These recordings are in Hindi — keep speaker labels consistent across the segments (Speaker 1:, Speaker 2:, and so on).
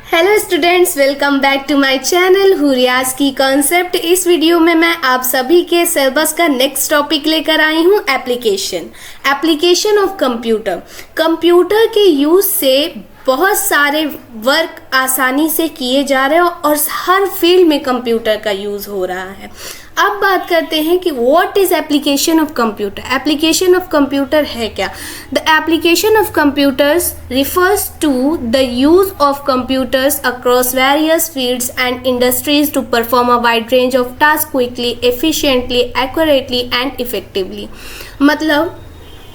Speaker 1: Hello students, welcome back to my channel हुरियास की कॉन्सेप्ट। इस वीडियो में मैं आप सभी के सिलेबस का नेक्स्ट टॉपिक लेकर आई हूँ, एप्लीकेशन ऑफ कंप्यूटर। कंप्यूटर के यूज से बहुत सारे वर्क आसानी से किए जा रहे हैं और हर फील्ड में कंप्यूटर का यूज हो रहा है। अब बात करते हैं कि what is application of computer. Application of computer है क्या? The application of computers refers to the use of computers across various fields and industries to perform a wide range of task quickly, efficiently, accurately and effectively. मतलब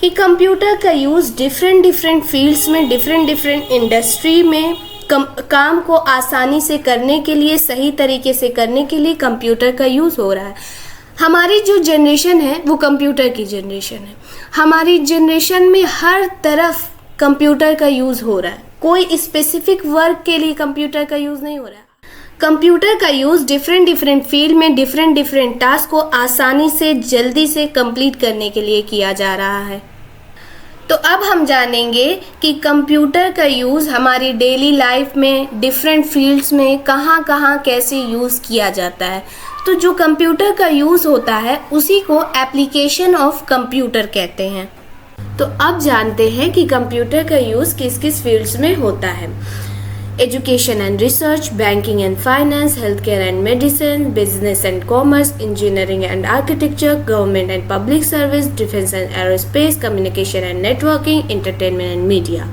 Speaker 1: कि कंप्यूटर का यूज डिफरेंट फील्ड्स में, डिफरेंट इंडस्ट्री में काम को आसानी से करने के लिए, सही तरीके से करने के लिए कंप्यूटर का यूज़ हो रहा है। हमारी जो जनरेशन है वो कंप्यूटर की जनरेशन है। हमारी जनरेशन में हर तरफ कंप्यूटर का यूज़ हो रहा है। कोई स्पेसिफिक वर्क के लिए कंप्यूटर का यूज़ नहीं हो रहा है। कंप्यूटर का यूज़ डिफरेंट फील्ड में डिफरेंट टास्क को आसानी से, जल्दी से कंप्लीट करने के लिए किया जा रहा है। तो अब हम जानेंगे कि कंप्यूटर का यूज़ हमारी डेली लाइफ में डिफरेंट फील्ड्स में कहाँ कैसे यूज़ किया जाता है। तो जो कंप्यूटर का यूज़ होता है उसी को एप्लीकेशन ऑफ कंप्यूटर कहते हैं। तो अब जानते हैं कि कंप्यूटर का यूज़ किस किस फील्ड्स में होता है। Education and research, banking and finance, health care and medicine, business and commerce, engineering and architecture, government and public service, defence and aerospace, communication and networking, entertainment and media.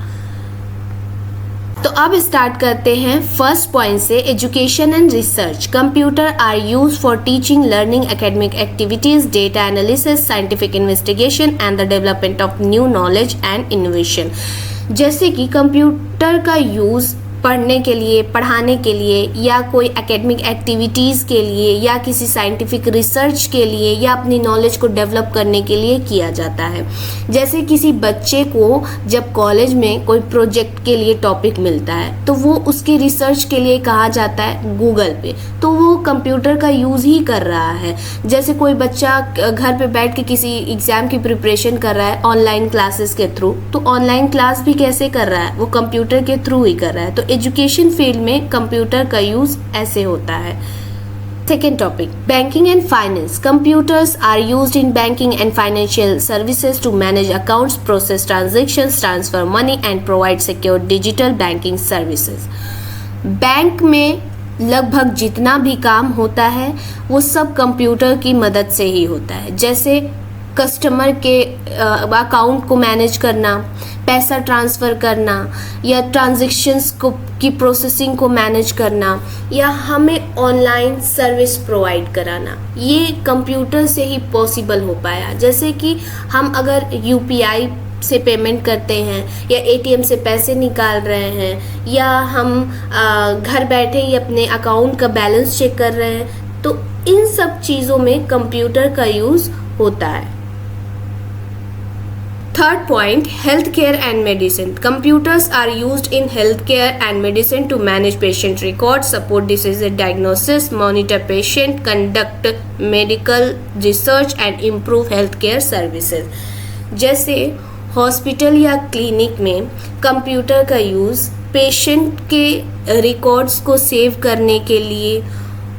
Speaker 1: तो अब स्टार्ट करते हैं फर्स्ट पॉइंट से, education and research. Computer are use for teaching, learning, academic activities, data analysis, scientific investigation and the development of new knowledge and innovation. जैसे कि कंप्यूटर का यूज़ पढ़ने के लिए, पढ़ाने के लिए, या कोई एकेडमिक एक्टिविटीज़ के लिए, या किसी साइंटिफिक रिसर्च के लिए, या अपनी नॉलेज को डेवलप करने के लिए किया जाता है। जैसे किसी बच्चे को जब कॉलेज में कोई प्रोजेक्ट के लिए टॉपिक मिलता है तो वो उसके रिसर्च के लिए कहा जाता है गूगल पे, तो वो कंप्यूटर का यूज़ ही कर रहा है। जैसे कोई बच्चा घर पे बैठ के किसी एग्ज़ाम की प्रिपरेशन कर रहा है ऑनलाइन क्लासेस के थ्रू, तो ऑनलाइन क्लास भी कैसे कर रहा है? वो कंप्यूटर के थ्रू ही कर रहा है। तो एजुकेशन फील्ड में कंप्यूटर का यूज ऐसे होता है। Second topic, banking and finance. Computers are used in banking and financial services to manage accounts, process transactions, transfer money and provide secure digital banking services. Bank में लगभग जितना भी काम होता है वो सब कंप्यूटर की मदद से ही होता है। जैसे कस्टमर के अकाउंट को मैनेज करना, पैसा ट्रांसफ़र करना, या ट्रांजैक्शंस को की प्रोसेसिंग को मैनेज करना, या हमें ऑनलाइन सर्विस प्रोवाइड कराना, ये कंप्यूटर से ही पॉसिबल हो पाया। जैसे कि हम अगर यूपीआई से पेमेंट करते हैं, या एटीएम से पैसे निकाल रहे हैं, या हम घर बैठे ही अपने अकाउंट का बैलेंस चेक कर रहे हैं, तो इन सब चीज़ों में कंप्यूटर का यूज़ होता है। Third point, healthcare and medicine. Computers are used in healthcare and medicine to manage patient records, support disease diagnosis, monitor patient, conduct medical research and improve healthcare services. जैसे हॉस्पिटल या क्लिनिक में कंप्यूटर का यूज़ पेशेंट के रिकॉर्ड्स को सेव करने के लिए,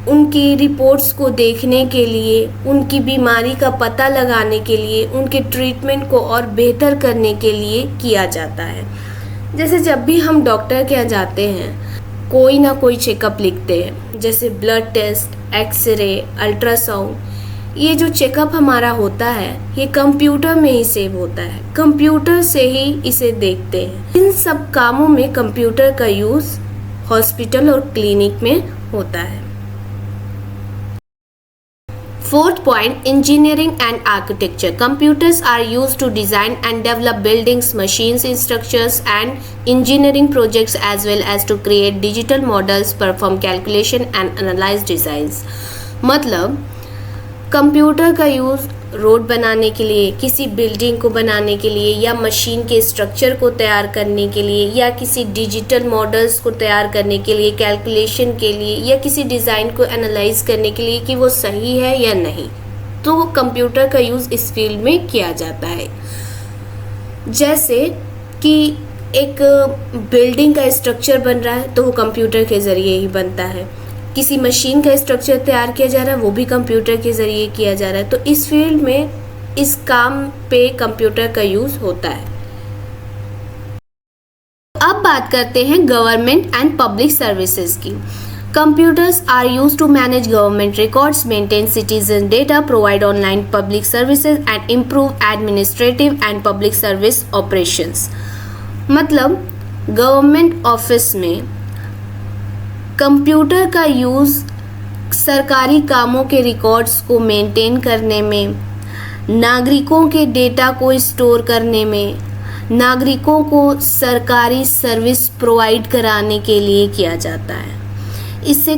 Speaker 1: उनकी रिपोर्ट्स को देखने के लिए, उनकी बीमारी का पता लगाने के लिए, उनके ट्रीटमेंट को और बेहतर करने के लिए किया जाता है। जैसे जब भी हम डॉक्टर के यहाँ जाते हैं, कोई ना कोई चेकअप लिखते हैं, जैसे ब्लड टेस्ट, एक्सरे, अल्ट्रासाउंड। ये जो चेकअप हमारा होता है ये कंप्यूटर में ही सेव होता है, कंप्यूटर से ही इसे देखते हैं। इन सब कामों में कंप्यूटर का यूज़ हॉस्पिटल और क्लिनिक में होता है। Fourth point, engineering and architecture. Computers are used to design and develop buildings, machines, structures and engineering projects as well as to create digital models, perform calculation and analyze designs. मतलब कंप्यूटर का यूज़ रोड बनाने के लिए, किसी बिल्डिंग को बनाने के लिए, या मशीन के स्ट्रक्चर को तैयार करने के लिए, या किसी डिजिटल मॉडल्स को तैयार करने के लिए, कैलकुलेशन के लिए, या किसी डिज़ाइन को एनालाइज करने के लिए कि वो सही है या नहीं, तो कंप्यूटर का यूज़ इस फील्ड में किया जाता है। जैसे कि एक बिल्डिंग का स्ट्रक्चर बन रहा है तो वो कंप्यूटर के ज़रिए ही बनता है। किसी मशीन का स्ट्रक्चर तैयार किया जा रहा है वो भी कंप्यूटर के ज़रिए किया जा रहा है। तो इस फील्ड में, इस काम पे कंप्यूटर का यूज़ होता है। अब बात करते हैं गवर्नमेंट एंड पब्लिक सर्विसेज की। Computers are used to manage government records, maintain citizen data, provide online public services and improve administrative and public service operations। मतलब गवर्नमेंट ऑफिस में कंप्यूटर का यूज़ सरकारी कामों के रिकॉर्ड्स को मेंटेन करने में, नागरिकों के डेटा को स्टोर करने में, नागरिकों को सरकारी सर्विस प्रोवाइड कराने के लिए किया जाता है। इससे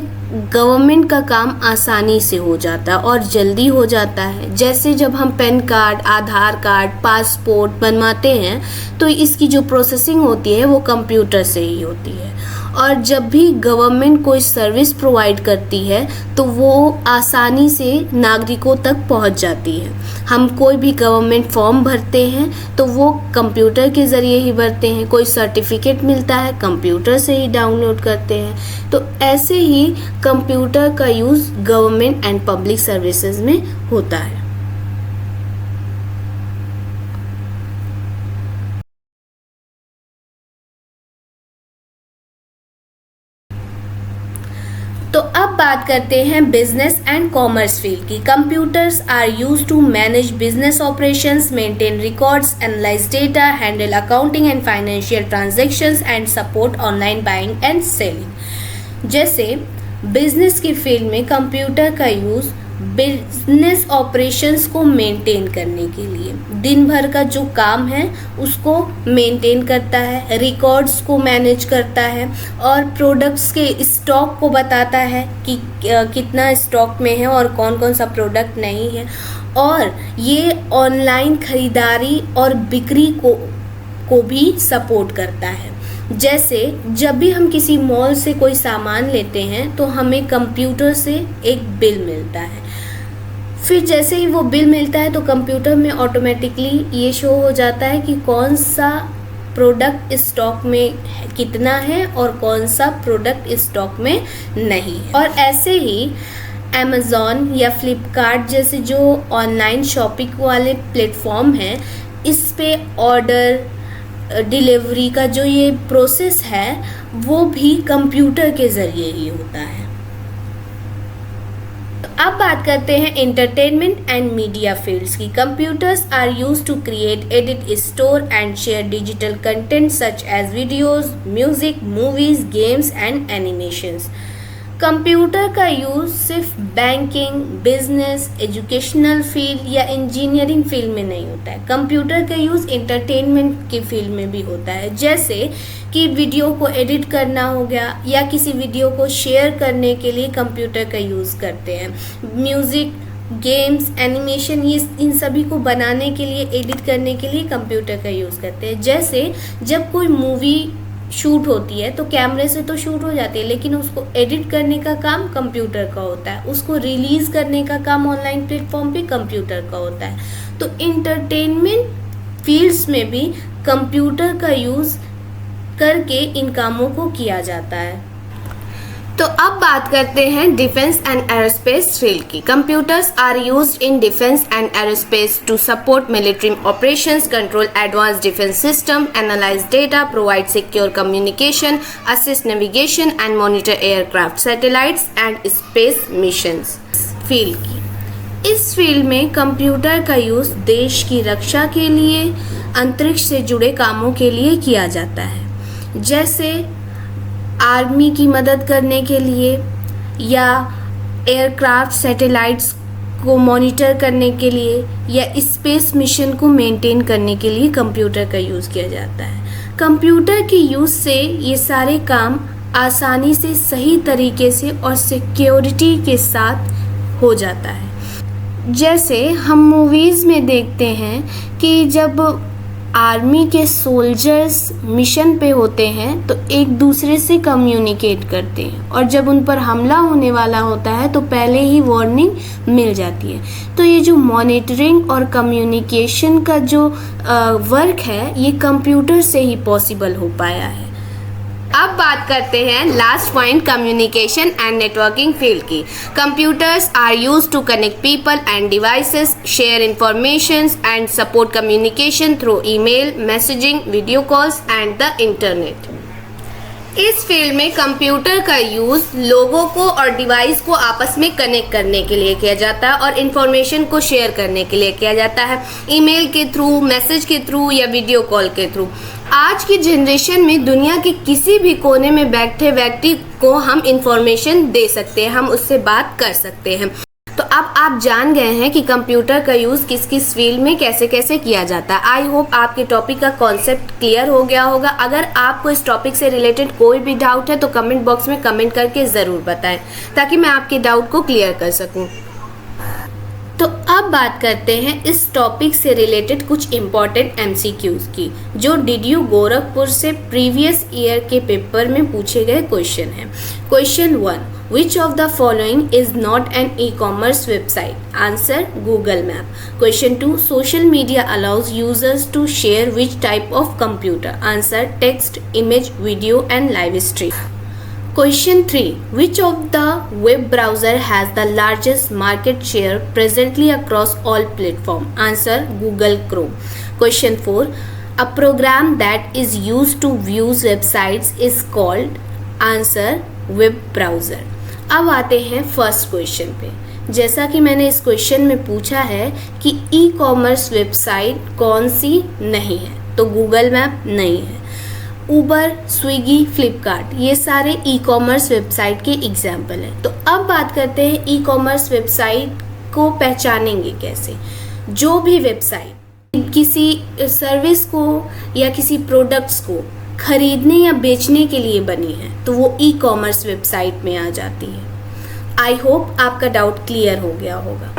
Speaker 1: गवर्नमेंट का काम आसानी से हो जाता है और जल्दी हो जाता है। जैसे जब हम पैन कार्ड, आधार कार्ड, पासपोर्ट बनवाते हैं तो इसकी जो प्रोसेसिंग होती है वो कंप्यूटर से ही होती है। और जब भी गवर्नमेंट कोई सर्विस प्रोवाइड करती है तो वो आसानी से नागरिकों तक पहुंच जाती है। हम कोई भी गवर्नमेंट फॉर्म भरते हैं तो वो कंप्यूटर के ज़रिए ही भरते हैं। कोई सर्टिफिकेट मिलता है कंप्यूटर से ही डाउनलोड करते हैं। तो ऐसे ही कंप्यूटर का use government and public services में होता है। तो अब बात करते हैं बिजनेस एंड कॉमर्स फील्ड की। Computers are used to manage business operations, maintain records, analyse data, handle accounting and financial transactions and support online buying and selling. जैसे बिजनेस की फील्ड में कंप्यूटर का यूज़ बिजनेस ऑपरेशंस को मेंटेन करने के लिए, दिन भर का जो काम है उसको मेंटेन करता है, रिकॉर्ड्स को मैनेज करता है और प्रोडक्ट्स के स्टॉक को बताता है कि कितना स्टॉक में है और कौन कौन सा प्रोडक्ट नहीं है। और ये ऑनलाइन ख़रीदारी और बिक्री को भी सपोर्ट करता है। जैसे जब भी हम किसी मॉल से कोई सामान लेते हैं तो हमें कंप्यूटर से एक बिल मिलता है। फिर जैसे ही वो बिल मिलता है तो कंप्यूटर में ऑटोमेटिकली ये शो हो जाता है कि कौन सा प्रोडक्ट स्टॉक में कितना है और कौन सा प्रोडक्ट स्टॉक में नहीं है। और ऐसे ही अमेज़ॉन या फ्लिपकार्ट जैसे जो ऑनलाइन शॉपिंग वाले प्लेटफॉर्म हैं, इस पे ऑर्डर डिलीवरी का जो ये प्रोसेस है वो भी कंप्यूटर के ज़रिए ही होता है। तो अब बात करते हैं एंटरटेनमेंट एंड मीडिया फील्ड्स की। Computers are used to create, edit, store and share digital content such as videos, music, movies, games and animations. Computer का यूज़ सिर्फ बैंकिंग, बिजनेस, एजुकेशनल फील्ड या इंजीनियरिंग फील्ड में नहीं होता है। कंप्यूटर का यूज़ एंटरटेनमेंट की फील्ड में भी होता है। जैसे कि वीडियो को एडिट करना हो गया या किसी वीडियो को शेयर करने के लिए कंप्यूटर का यूज़ करते हैं। म्यूज़िक, गेम्स, एनिमेशन, ये इन सभी को बनाने के लिए, एडिट करने के लिए कंप्यूटर का यूज़ करते हैं। जैसे जब कोई मूवी शूट होती है तो कैमरे से तो शूट हो जाती है, लेकिन उसको एडिट करने का काम कंप्यूटर का होता है। उसको रिलीज़ करने का काम ऑनलाइन प्लेटफॉर्म पे कंप्यूटर का होता है। तो इंटरटेनमेंट फील्ड्स में भी कंप्यूटर का यूज़ करके इन कामों को किया जाता है। तो अब बात करते हैं डिफेंस एंड एरोस्पेस फील्ड की। Computers are used in defence and aerospace to support military operations, control advance defence system, analyse data, provide secure communication, assist navigation and monitor aircraft, satellites and space missions. Field की इस फील्ड में कंप्यूटर का यूज़ देश की रक्षा के लिए, अंतरिक्ष से जुड़े कामों के लिए किया जाता है। जैसे आर्मी की मदद करने के लिए या एयरक्राफ्ट, सैटेलाइट्स को मॉनिटर करने के लिए या स्पेस मिशन को मेंटेन करने के लिए कंप्यूटर का यूज़ किया जाता है। कंप्यूटर के यूज़ से ये सारे काम आसानी से, सही तरीके से और सिक्योरिटी के साथ हो जाता है। जैसे हम मूवीज़ में देखते हैं कि जब आर्मी के सोल्जर्स मिशन पे होते हैं तो एक दूसरे से कम्युनिकेट करते हैं, और जब उन पर हमला होने वाला होता है तो पहले ही वार्निंग मिल जाती है। तो ये जो मॉनिटरिंग और कम्युनिकेशन का जो वर्क है ये कंप्यूटर से ही पॉसिबल हो पाया है। अब बात करते हैं last point, communication and networking field की। Computers are used to connect people and devices, share information and support communication through email, messaging, video calls and the internet. इस फील्ड में कंप्यूटर का यूज़ लोगों को और डिवाइस को आपस में कनेक्ट करने के लिए किया जाता है और इंफॉर्मेशन को शेयर करने के लिए किया जाता है, ईमेल के थ्रू, मैसेज के थ्रू या वीडियो कॉल के थ्रू। आज की जनरेशन में दुनिया के किसी भी कोने में बैठे व्यक्ति को हम इंफॉर्मेशन दे सकते हैं, हम उससे बात कर सकते हैं। तो अब आप जान गए हैं कि कंप्यूटर का यूज़ किस किस फील्ड में कैसे कैसे किया जाता है। आई होप आपके टॉपिक का कॉन्सेप्ट क्लियर हो गया होगा। अगर आपको इस टॉपिक से रिलेटेड कोई भी डाउट है तो कमेंट बॉक्स में कमेंट करके ज़रूर बताएं ताकि मैं आपके डाउट को क्लियर कर सकूं। तो अब बात करते हैं इस टॉपिक से रिलेटेड कुछ इम्पॉर्टेंट MCQs की, जो DDU गोरखपुर से प्रीवियस ईयर के पेपर में पूछे गए क्वेश्चन हैं। Question 1, Which of the following is not an e-commerce website? Answer, Google Map. Question 2, social media allows users to share which type of computer? Answer, text, image, video and live stream. Question 3, which of the web browser has the largest market share presently across all platforms? Answer, Google Chrome. Question 4, a program that is used to view websites is called? Answer, web browser. अब आते हैं फर्स्ट क्वेश्चन पे। जैसा कि मैंने इस क्वेश्चन में पूछा है कि ई कॉमर्स वेबसाइट कौन सी नहीं है, तो गूगल मैप नहीं है। उबर, स्विगी, फ्लिपकार्ट ये सारे ई कॉमर्स वेबसाइट के एग्जाम्पल हैं। तो अब बात करते हैं ई कॉमर्स वेबसाइट को पहचानेंगे कैसे। जो भी वेबसाइट किसी सर्विस को या किसी प्रोडक्ट्स को खरीदने या बेचने के लिए बनी है तो वो ई कॉमर्स वेबसाइट में आ जाती है। आई होप आपका डाउट क्लियर हो गया होगा।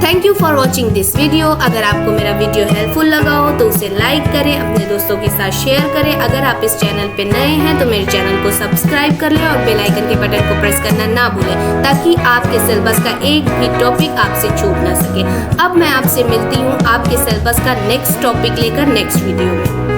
Speaker 1: Thank you for watching this video. अगर आपको मेरा वीडियो हेल्पफुल लगा हो तो उसे लाइक करें, अपने दोस्तों के साथ शेयर करें। अगर आप इस चैनल पे नए हैं तो मेरे चैनल को सब्सक्राइब कर लें और बेल आइकन के बटन को प्रेस करना ना भूलें ताकि आपके सिलेबस का एक भी टॉपिक आपसे छूट ना सके। अब मैं आपसे मिलती हूँ आपके सिलेबस का नेक्स्ट टॉपिक लेकर नेक्स्ट वीडियो में।